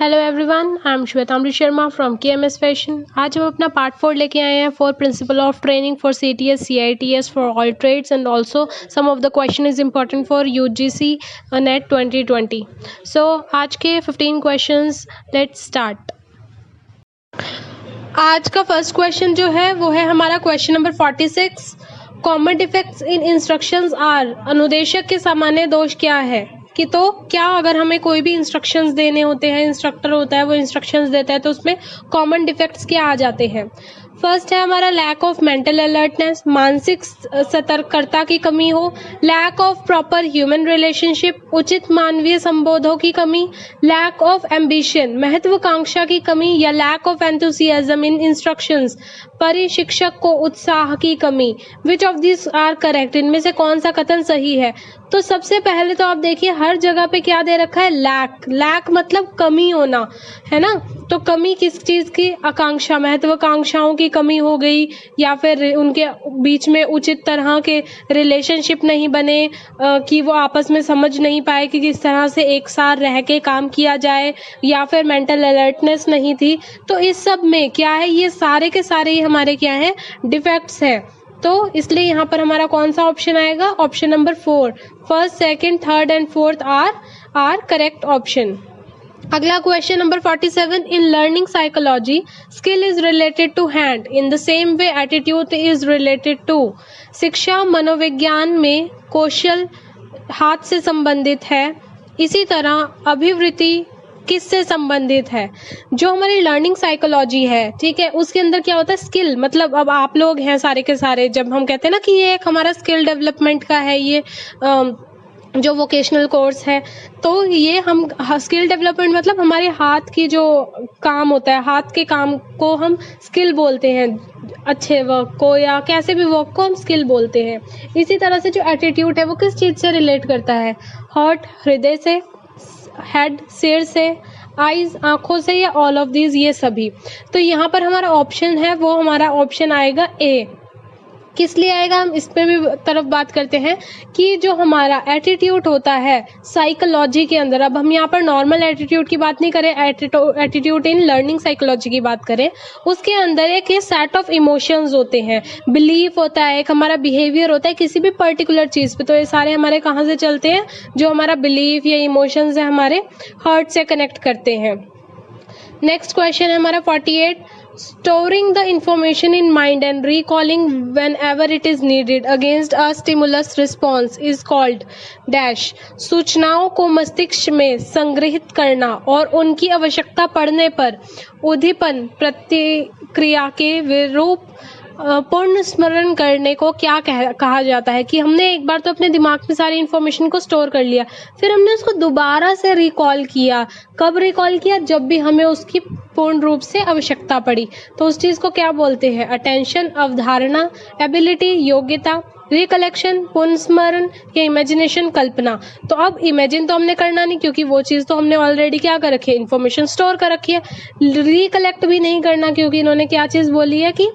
Hello everyone, I am Shwetamrit Sharma from KMS fashion. आज हम अपना पार्ट 4 लेके आए हैं for principle of training for CTS CITS for all trades and also some of the question is important for UGC NET 2020। So आज के 15 questions, let's start. आज का फर्स्ट क्वेश्चन जो है वो है हमारा question number 46। Common defects in instructions are. अनुदेशक के सामान्य दोष क्या है? कि तो क्या अगर हमें कोई भी इंस्ट्रक्शंस देने होते हैं, इंस्ट्रक्टर होता है वो इंस्ट्रक्शंस देता है, तो उसमें कॉमन डिफेक्ट्स क्या आ जाते हैं? फर्स्ट है हमारा लैक ऑफ मेंटल अलर्टनेस, मानसिक सतर्कता की कमी हो, lack of proper human relationship, उचित मानवीय संबोधों की कमी, लैक ऑफ एम्बिशन, महत्वाकांक्षा की कमी, या lack of enthusiasm in instructions, परिशिक्षक को उत्साह की कमी। Which of this are correct? इनमें से कौन सा कथन सही है? तो सबसे पहले तो आप देखिए हर जगह पे क्या दे रखा है? लैक। लैक मतलब कमी होना, है ना? तो कमी किस चीज की? आकांक्षा, महत्वाकांक्षाओं की कमी हो गई, या फिर उनके बीच में उचित तरह के रिलेशनशिप नहीं बने, कि वो आपस में समझ नहीं पाए कि किस तरह से एक साथ रह के काम किया जाए, या फिर मेंटल अलर्टनेस नहीं थी। तो इस सब में क्या है? ये सारे के सारे ही हमारे क्या है? डिफेक्ट्स है। तो इसलिए यहाँ पर हमारा कौन सा ऑप्शन आएगा? Option number 4। First, second, third and fourth are correct option. अगला question number 47। In learning psychology, skill is related to hand in the same way attitude is related to. शिक्षा मनोविज्ञान में कौशल हाथ से संबंधित है, इसी तरह अभिवृत्ति किससे संबंधित है? जो हमारी लर्निंग साइकोलॉजी है, ठीक है, उसके अंदर क्या होता है? स्किल। मतलब अब आप लोग हैं सारे के सारे, जब हम कहते हैं ना कि ये एक हमारा स्किल डेवलपमेंट का है, ये जो वोकेशनल कोर्स है, तो ये हम स्किल डेवलपमेंट मतलब हमारे हाथ की जो काम होता है, हाथ के काम को हम स्किल बोलते हैं। अच्छे वर्क को या कैसे भी वर्क को हम स्किल बोलते हैं। इसी तरह से जो एटीट्यूड है वो किस चीज से रिलेट करता है? हार्ट, हृदय से, हेड, सिर से, आईज, आंखों से, या ऑल ऑफ दीज, ये सभी। तो यहाँ पर हमारा ऑप्शन है वो हमारा ऑप्शन आएगा ए। किस लिए आएगा? हम इस पे भी तरफ बात करते हैं कि जो हमारा एटीट्यूड होता है साइकोलॉजी के अंदर, अब हम यहाँ पर नॉर्मल एटीट्यूड की बात नहीं करें, एटीट्यूड इन लर्निंग साइकोलॉजी की बात करें, उसके अंदर एक सेट ऑफ इमोशंस होते हैं, बिलीफ होता है, एक हमारा बिहेवियर होता है किसी भी पर्टिकुलर चीज पे। तो ये सारे हमारे कहाँ से चलते हैं? जो हमारा बिलीफ या इमोशंस है हमारे हार्ट से कनेक्ट करते हैं। नेक्स्ट क्वेश्चन है हमारा 48। Storing the information in mind and recalling whenever it is needed against a stimulus response is called dash। सूचनाओं को मस्तिष्क में संग्रहित करना और उनकी आवश्यकता पड़ने पर उद्दीपन प्रतिक्रिया के विरूप पूर्ण स्मरण करने को क्या कहा जाता है? कि हमने एक बार तो अपने दिमाग में सारी इंफॉर्मेशन को स्टोर कर लिया, फिर हमने उसको दोबारा से रिकॉल किया। कब रिकॉल किया? जब भी हमें उसकी पूर्ण रूप से आवश्यकता पड़ी। तो उस चीज को क्या बोलते हैं? अटेंशन, अवधारणा, एबिलिटी, योग्यता, रिकलेक्शन, पुनस्मरण, या इमेजिनेशन, कल्पना। तो अब इमेजिन तो हमने करना नहीं, क्योंकि वो चीज तो हमने ऑलरेडी क्या कर रखी है? इन्फॉर्मेशन स्टोर कर रखी है। रिकलेक्ट भी नहीं करना, क्योंकि इन्होंने क्या चीज बोली है कि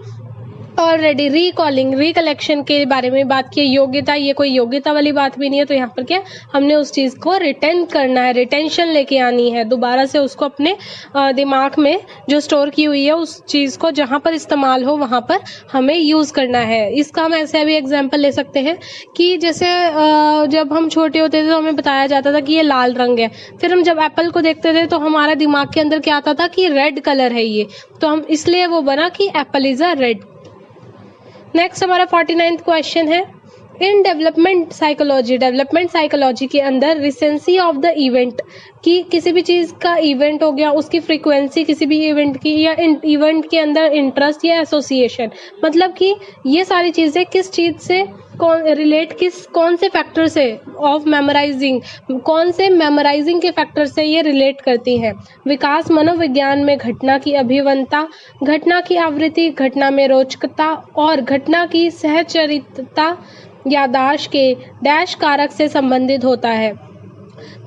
ऑलरेडी रिकॉलिंग, रिकलेक्शन के बारे में बात की। योग्यता, ये कोई योग्यता वाली बात भी नहीं है। तो यहाँ पर क्या, हमने उस चीज को रिटेन करना है, रिटेंशन लेके आनी है, दोबारा से उसको अपने दिमाग में जो स्टोर की हुई है उस चीज को जहां पर इस्तेमाल हो वहां पर हमें यूज करना है। इसका हम ऐसे भी एग्जाम्पल ले सकते हैं कि जैसे जब हम छोटे होते थे तो हमें बताया जाता था कि ये लाल रंग है, फिर हम जब एप्पल को देखते थे तो हमारा दिमाग के अंदर क्या आता था कि रेड कलर है ये, तो हम इसलिए वो बना कि Apple is a red. Next हमारा 49th क्वेश्चन है। इन डेवलपमेंट साइकोलॉजी के अंदर रिसेंसी ऑफ द इवेंट, कि किसी भी चीज का इवेंट हो गया, उसकी फ्रीक्वेंसी किसी भी इवेंट की, या इवेंट के अंदर इंटरेस्ट या एसोसिएशन, मतलब कि ये सारी चीजें किस चीज से कौन से फैक्टर से ऑफ मेमोराइजिंग, कौन से मेमोराइजिंग के फैक्टर से ये रिलेट करती हैं? विकास मनोविज्ञान में घटना की अभिवनता, घटना की आवृत्ति, घटना में रोचकता, और घटना की सहचरित्रता याददाश्त के डैश कारक से संबंधित होता है।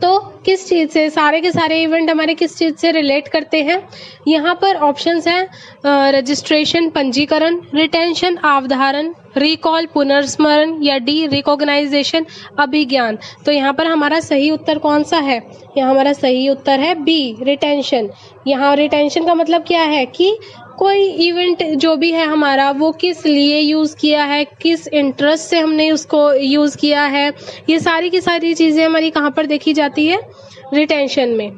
तो किस चीज़ से, सारे के सारे इवेंट हमारे किस चीज़ से रिलेट करते हैं? यहाँ पर ऑप्शंस हैं रजिस्ट्रेशन पंजीकरण, रिटेंशन अवधारण, रिकॉल पुनर्स्मरण, या डी रिकॉग्नाइजेशन अभिज्ञान। तो यहाँ पर हमारा सही उत्तर कौन सा है? यहाँ हमारा सही उत्तर है बी रिटेंशन। यहाँ रिटेंशन का मतलब क्या है कि कोई इवेंट जो भी है हमारा, वो किस लिए यूज़ किया है, किस इंटरेस्ट से हमने उसको यूज़ किया है, ये सारी की सारी चीज़ें हमारी कहाँ पर देखी जाती है? रिटेंशन में।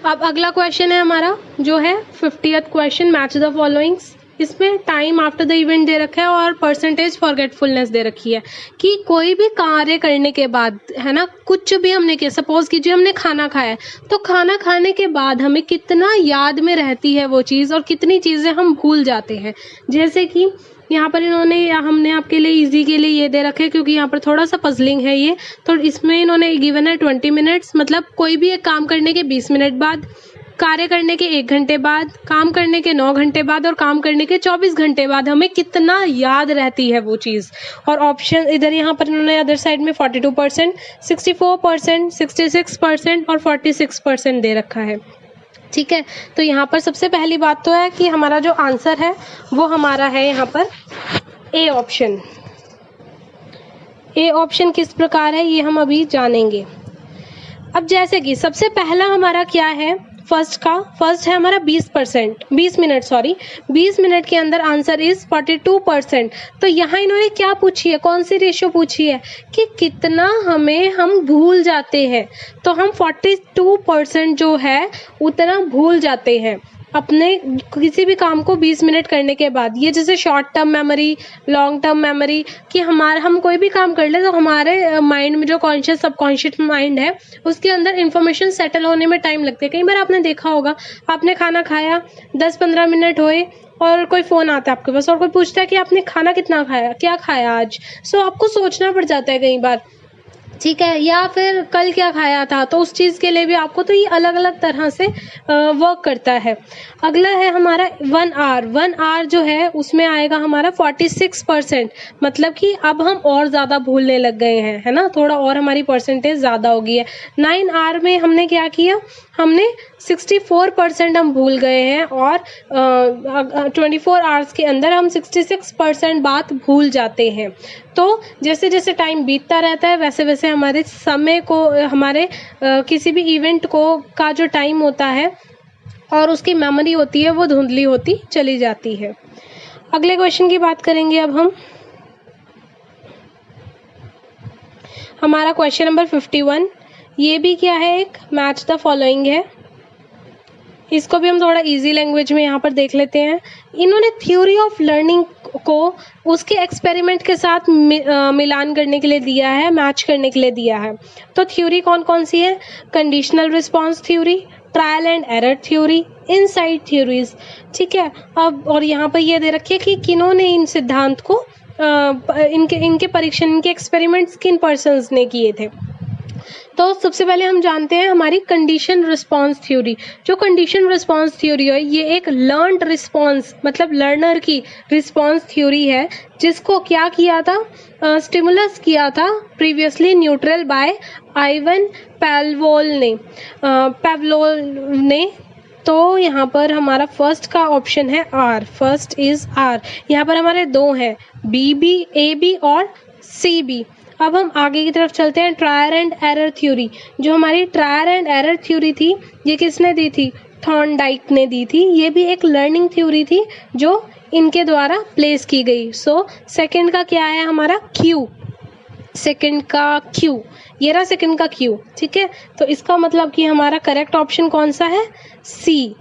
अब अगला क्वेश्चन है हमारा जो है 50th question, match the followings. इसमें टाइम आफ्टर द इवेंट दे रखा है और परसेंटेज फॉरगेटफुलनेस दे रखी है कि कोई भी कार्य करने के बाद, है ना, कुछ भी हमने किया, सपोज कीजिए हमने खाना खाया, तो खाना खाने के बाद हमें कितना याद में रहती है वो चीज़ और कितनी चीज़ें हम भूल जाते हैं। जैसे कि यहाँ पर हमने आपके लिए इजी के लिए ये दे रखे हैं, क्योंकि यहाँ पर थोड़ा सा पजलिंग है ये, तो इसमें इन्होंने गिवन है 20 मिनट्स, मतलब कोई भी एक काम करने के 20 मिनट बाद, कार्य करने के 1 घंटे बाद, काम करने के 9 घंटे बाद और काम करने के 24 घंटे बाद हमें कितना याद रहती है वो चीज़। और ऑप्शन इधर यहाँ पर इन्होंने अदर साइड में 42%, 64%, 66% और 46% दे रखा है। ठीक है, तो यहाँ पर सबसे पहली बात तो है कि हमारा जो आंसर है वो हमारा है यहाँ पर ए ऑप्शन। ए ऑप्शन किस प्रकार है ये हम अभी जानेंगे। अब जैसे कि सबसे पहला हमारा क्या है, फर्स्ट है हमारा 20 मिनट के अंदर आंसर इज 42%। तो यहाँ इन्होंने क्या पूछी है, कौन सी रेशियो पूछी है कि कितना हम भूल जाते हैं। तो हम 42% जो है उतना भूल जाते हैं अपने किसी भी काम को 20 मिनट करने के बाद। ये जैसे short term memory, long term memory, कि हम कोई भी काम कर ले तो हमारे माइंड में जो कॉन्शियस सबकॉन्शियस माइंड है उसके अंदर इंफॉर्मेशन सेटल होने में टाइम लगते हैं। कई बार आपने देखा होगा, आपने खाना खाया, 10-15 मिनट हुए और कोई फ़ोन आता है आपके पास और कोई पूछता है कि आपने खाना कितना खाया, क्या खाया आज। सो आपको सोचना पड़ जाता है कई बार, ठीक है, या फिर कल क्या खाया था, तो उस चीज़ के लिए भी आपको, तो ये अलग अलग तरह से वर्क करता है। अगला है हमारा 1 आवर जो है उसमें आएगा हमारा 46%, मतलब कि अब हम और ज़्यादा भूलने लग गए हैं, है ना, थोड़ा और हमारी परसेंटेज ज़्यादा हो गई है। 9 आवर में हमने क्या किया, हमने 64% हम भूल गए हैं और 24 आवर्स के अंदर हम 66% बात भूल जाते हैं। तो जैसे जैसे टाइम बीतता रहता है वैसे वैसे हमारे समय को, हमारे किसी भी इवेंट को का जो टाइम होता है और उसकी मेमोरी होती है वो धुंधली होती चली जाती है। अगले क्वेश्चन की बात करेंगे अब हम। हमारा क्वेश्चन नंबर 51, ये भी क्या है, एक मैच द फॉलोइंग है। इसको भी हम थोड़ा इजी लैंग्वेज में यहाँ पर देख लेते हैं। इन्होंने थ्योरी ऑफ लर्निंग को उसके एक्सपेरिमेंट के साथ मिलान करने के लिए दिया है, मैच करने के लिए दिया है। तो थ्योरी कौन कौन सी है, conditional response theory, trial and error theory, inside theories. ठीक है, अब और यहाँ पर ये दे रखिए कि किन्होंने इन सिद्धांत को इनके परीक्षण, इनके एक्सपेरिमेंट्स किन पर्सन्स ने किए थे। तो सबसे पहले हम जानते हैं हमारी कंडीशन रिस्पांस थ्योरी। जो कंडीशन रिस्पांस थ्योरी है ये एक लर्नड रिस्पांस, मतलब लर्नर की रिस्पांस थ्योरी है, जिसको क्या किया था, स्टिमुलस किया था प्रीवियसली न्यूट्रल बाय आइवन पैवलोव ने। तो यहाँ पर हमारा फर्स्ट का ऑप्शन है आर, फर्स्ट इज आर। यहाँ पर हमारे दो हैं, बी बी, ए बी और सी बी। अब हम आगे की तरफ चलते हैं, ट्रायल एंड एरर थ्योरी। जो हमारी ट्रायल एंड एरर थ्योरी थी ये किसने दी थी, थॉर्नडाइक ने दी थी। ये भी एक लर्निंग थ्योरी थी जो इनके द्वारा प्लेस की गई। सो सेकंड का क्या है हमारा, क्यू, सेकंड का क्यू, ये रहा सेकंड का क्यू। ठीक है, तो इसका मतलब कि हमारा करेक्ट ऑप्शन कौन सा है, सी।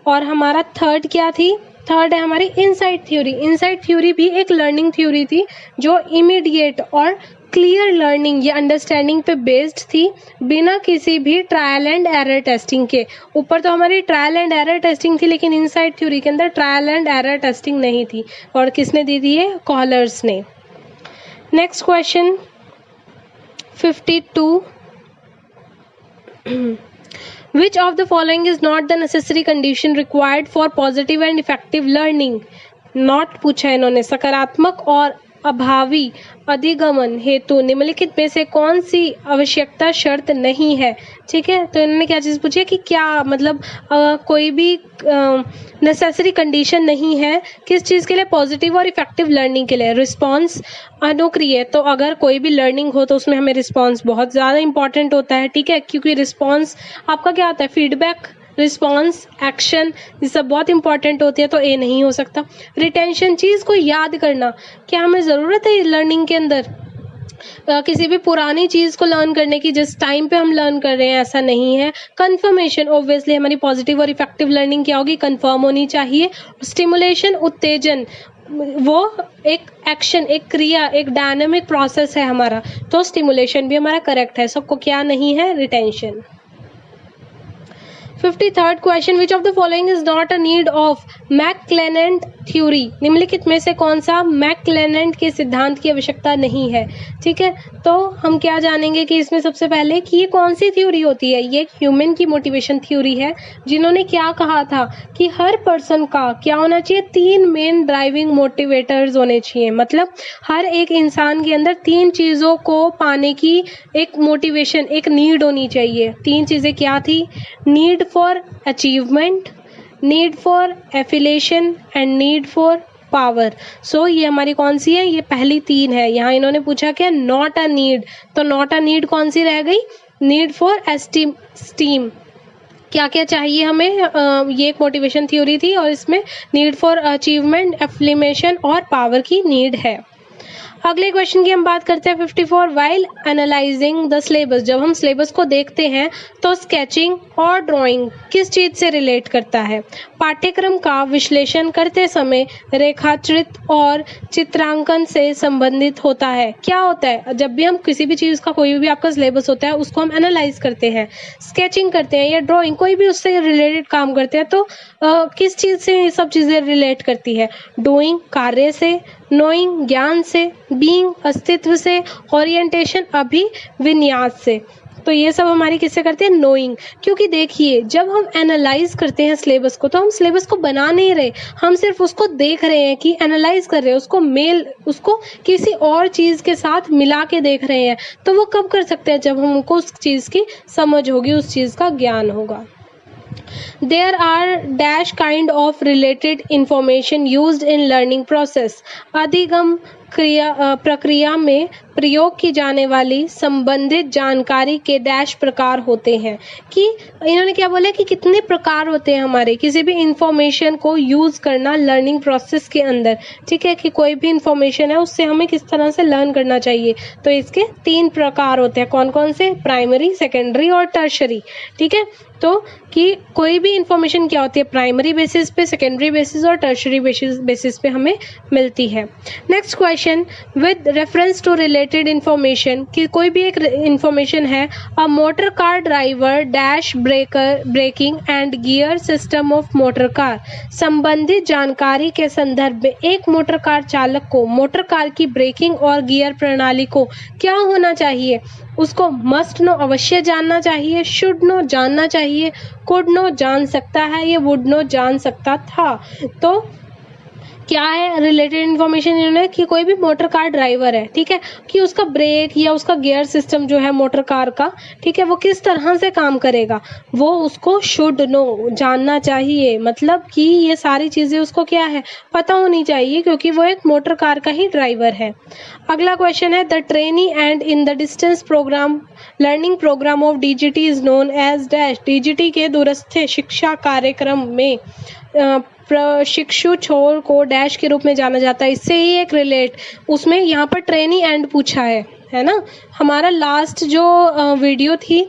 और हमारा थर्ड क्या थी, थर्ड है हमारी इनसाइड थ्योरी। इनसाइड थ्योरी भी एक लर्निंग थ्योरी थी जो इमीडिएट और क्लियर लर्निंग या अंडरस्टैंडिंग पे बेस्ड थी, बिना किसी भी ट्रायल एंड एरर टेस्टिंग के। ऊपर तो हमारी ट्रायल एंड एरर टेस्टिंग थी, लेकिन इनसाइड थ्योरी के अंदर ट्रायल एंड एरर टेस्टिंग नहीं थी। और किसने दी थी है, कॉलर्स ने। Next question 52, Which of the following is not the necessary condition required for positive and effective learning? Not पूछा है इन्होंने, सकारात्मक और अभावी अधिगमन हेतु निम्नलिखित में से कौन सी आवश्यकता शर्त नहीं है। ठीक है, तो इन्होंने क्या चीज पूछी है कि क्या मतलब कोई भी नेसेसरी कंडीशन नहीं है किस चीज के लिए, पॉजिटिव और इफेक्टिव लर्निंग के लिए। रिस्पॉन्स अनुक्रिय, तो अगर कोई भी लर्निंग हो तो उसमें हमें रिस्पॉन्स बहुत ज्यादा इंपॉर्टेंट होता है। ठीक है, क्योंकि रिस्पॉन्स आपका क्या होता है, फीडबैक, रिस्पॉन्स, एक्शन, ये सब बहुत इंपॉर्टेंट होती है, तो ए नहीं हो सकता। रिटेंशन, चीज को याद करना, क्या हमें जरूरत है लर्निंग के अंदर किसी भी पुरानी चीज को लर्न करने की जिस टाइम पे हम लर्न कर रहे हैं, ऐसा नहीं है। कंफर्मेशन, ऑब्वियसली हमारी पॉजिटिव और इफेक्टिव लर्निंग क्या होगी, कंफर्म होनी चाहिए। स्टिमुलेशन, उत्तेजन, वो एक एक्शन, एक क्रिया, एक डायनामिक प्रोसेस है हमारा, तो स्टिमुलेशन भी हमारा करेक्ट है। सबको क्या नहीं है, retention. 53rd question, which of the following is not a need of McClelland theory. निम्नलिखित में से कौन सा मैकक्लेनेंट के सिद्धांत की आवश्यकता नहीं है। ठीक है, तो हम क्या जानेंगे कि इसमें सबसे पहले कि ये कौन सी थ्योरी होती है। ये ह्यूमन की मोटिवेशन थ्योरी है, जिन्होंने क्या कहा था कि हर पर्सन का क्या होना चाहिए, 3 मेन ड्राइविंग मोटिवेटर्स होने चाहिए। मतलब हर एक इंसान के अंदर 3 चीजों को पाने की एक मोटिवेशन, एक नीड होनी चाहिए। 3 चीजें क्या थी, need for achievement, need for affiliation and need for power. So ये हमारी कौन सी है, ये पहली 3 है। यहाँ इन्होंने पूछा क्या, नॉट अ नीड, तो नॉट अ नीड कौन सी रह गई, नीड फॉर स्टीम। क्या क्या चाहिए हमें, ये एक मोटिवेशन थ्योरी थी और इसमें नीड फॉर अचीवमेंट, एफिलेशन और पावर की नीड है। अगले क्वेश्चन की हम बात करते हैं 54, वाइल एनालाइजिंग द सिलेबस। जब हम सिलेबस को देखते हैं तो स्केचिंग और ड्राइंग किस चीज से रिलेट करता है। पाठ्यक्रम का विश्लेषण करते समय रेखाचित्र और चित्रांकन से संबंधित होता है। क्या होता है, जब भी हम किसी भी चीज का, कोई भी आपका सिलेबस होता है, उसको हम एनालाइज करते हैं, स्केचिंग करते हैं या ड्राइंग, कोई भी उससे रिलेटेड काम करते हैं, तो किस चीज से ये सब चीजें रिलेट करती है, डूइंग कार्य से, नोइंग ज्ञान से, बीइंग अस्तित्व से, ओरिएंटेशन अभिविन्यास से। तो ये सब हमारी किससे करते हैं, नोइंग। क्योंकि देखिए जब हम एनालाइज करते हैं सिलेबस को, तो हम सिलेबस को बना नहीं रहे, हम सिर्फ उसको देख रहे हैं कि एनालाइज कर रहे हैं, उसको किसी और चीज के साथ मिला के देख रहे हैं। तो वो कब कर सकते हैं, जब हमको उस चीज की समझ होगी, उस चीज का ज्ञान होगा। There are dash kind of related information used in learning process. अधिगम प्रक्रिया में प्रयोग की जाने वाली संबंधित जानकारी के डैश प्रकार होते हैं। कि इन्होंने क्या बोला कि कितने प्रकार होते हैं हमारे किसी भी इंफॉर्मेशन को यूज करना लर्निंग प्रोसेस के अंदर। ठीक है, कि कोई भी इंफॉर्मेशन है उससे हमें किस तरह से लर्न करना चाहिए। तो इसके 3 प्रकार होते हैं, कौन कौन से, प्राइमरी, सेकेंडरी और टर्शरी। ठीक है, तो कि कोई भी इंफॉर्मेशन क्या होती है, प्राइमरी बेसिस पे, सेकेंडरी बेसिस और टर्शरी बेसिस पे हमें मिलती है। Next question, with reference to related information, कि कोई भी एक इंफॉर्मेशन है, a motor car driver dash braking and gear system of motor car. संबंधित जानकारी के संदर्भ में एक मोटर कार चालक को मोटर कार की ब्रेकिंग और गियर प्रणाली को क्या होना चाहिए, उसको मस्ट नो अवश्य जानना चाहिए, शुड नो जानना चाहिए, कुड नो जान सकता है, या वुड नो जान सकता था। तो क्या है रिलेटेड इन्फॉर्मेशन इन्होंने, कि कोई भी मोटर कार ड्राइवर है, ठीक है, कि उसका ब्रेक या उसका गियर सिस्टम जो है मोटर कार का, ठीक है, वो किस तरह से काम करेगा, वो उसको शुड नो जानना चाहिए। मतलब कि ये सारी चीजें उसको क्या है, पता होनी चाहिए, क्योंकि वो एक मोटर कार का ही ड्राइवर है। अगला क्वेश्चन है, the trainee and in the distance programme learning programme of DGT is known as dash. DGT के दूरस्थ शिक्षा कार्यक्रम में प्रशिक्षु छोर को डैश के रूप में जाना जाता है। इससे ही एक रिलेट, उसमें यहाँ पर ट्रेनी एंड पूछा है ना। हमारा लास्ट जो वीडियो थी,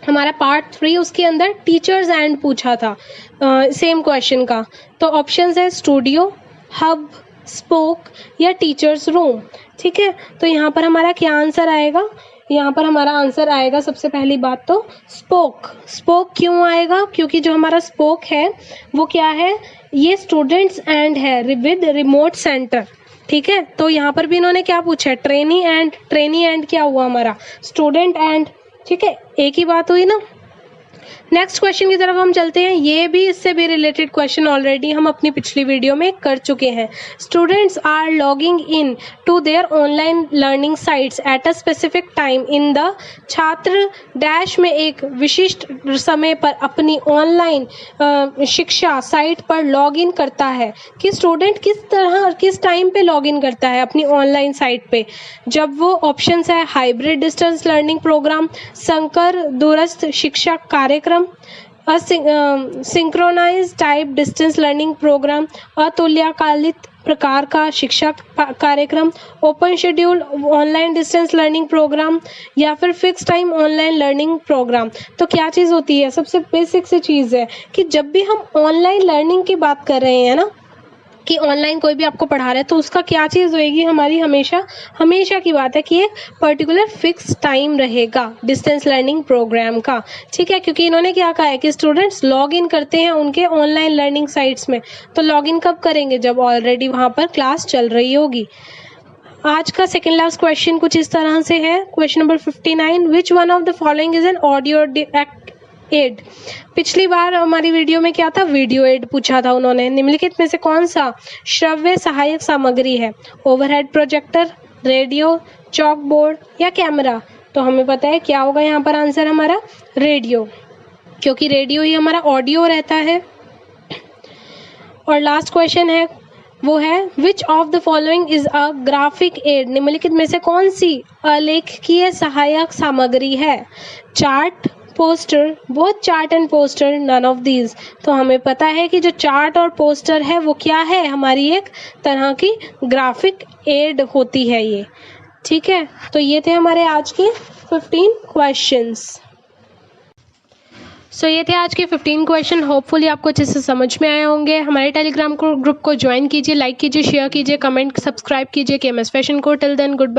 हमारा पार्ट 3, उसके अंदर टीचर्स एंड पूछा था सेम क्वेश्चन का। तो ऑप्शंस है स्टूडियो, हब, स्पोक या टीचर्स रूम। ठीक है, तो यहाँ पर हमारा क्या आंसर आएगा, यहाँ पर हमारा आंसर आएगा सबसे पहली बात तो स्पोक। स्पोक क्यों आएगा, क्योंकि जो हमारा स्पोक है वो क्या है, ये स्टूडेंट्स एंड है विद रिमोट सेंटर। ठीक है, तो यहाँ पर भी इन्होंने क्या पूछा है, ट्रेनी एंड क्या हुआ हमारा, स्टूडेंट एंड। ठीक है, एक ही बात हुई ना। नेक्स्ट क्वेश्चन की तरफ हम चलते हैं। ये भी इससे भी रिलेटेड क्वेश्चन ऑलरेडी हम अपनी पिछली वीडियो में कर चुके हैं। Students are logging in to their online learning sites at a specific time in the. छात्र डैश में एक विशिष्ट समय पर अपनी ऑनलाइन शिक्षा साइट पर लॉग इन करता है कि स्टूडेंट किस टाइम पे लॉग इन करता है अपनी ऑनलाइन साइट पे। जब वो ऑप्शंस है हाइब्रिड डिस्टेंस लर्निंग प्रोग्राम, संकर दूरस्थ शिक्षा कार्यक्रम, synchronise type distance learning programme, अतुल्यकालिक प्रकार का शिक्षा कार्यक्रम, open schedule online distance learning programme, या फिर fix time online learning programme. तो क्या चीज़ होती है, सबसे बेसिक सी चीज़ है कि जब भी हम ऑनलाइन लर्निंग की बात कर रहे हैं ना, कि ऑनलाइन कोई भी आपको पढ़ा रहा है, तो उसका क्या चीज़ होएगी हमारी, हमेशा की बात है कि एक पर्टिकुलर फिक्स टाइम रहेगा डिस्टेंस लर्निंग प्रोग्राम का। ठीक है, क्योंकि इन्होंने क्या कहा है कि स्टूडेंट्स लॉग इन करते हैं उनके ऑनलाइन लर्निंग साइट्स में। तो लॉग इन कब करेंगे, जब ऑलरेडी वहाँ पर क्लास चल रही होगी। आज का सेकेंड लास्ट क्वेश्चन कुछ इस तरह से है, question number 59, which one of the following is an audio aid. पिछली बार हमारी वीडियो में क्या था, वीडियो एड पूछा था उन्होंने। निम्नलिखित में से कौन सा श्रव्य सहायक सामग्री है, overhead projector, radio, chalk board या कैमरा। तो हमें पता है क्या होगा यहाँ पर आंसर हमारा, रेडियो, क्योंकि रेडियो ही हमारा ऑडियो रहता है। और लास्ट क्वेश्चन है वो है which of the following is a graphic aid. निम्नलिखित में से कौन सी आलेखकीय सहायक सामग्री है, chart, poster, both chart and poster, none of these. तो हमें पता है कि जो चार्ट और पोस्टर है वो क्या है, हमारी एक तरह की ग्राफिक एड होती है ये। ठीक है, तो ये थे हमारे आज के 15 क्वेश्चंस। सो ये थे आज के 15 क्वेश्चन। होपफुली आपको अच्छे से समझ में आए होंगे। हमारे टेलीग्राम ग्रुप को ज्वाइन कीजिए, लाइक कीजिए, शेयर कीजिए, कमेंट सब्सक्राइब कीजिए KMS फैशन को। Till then good bye.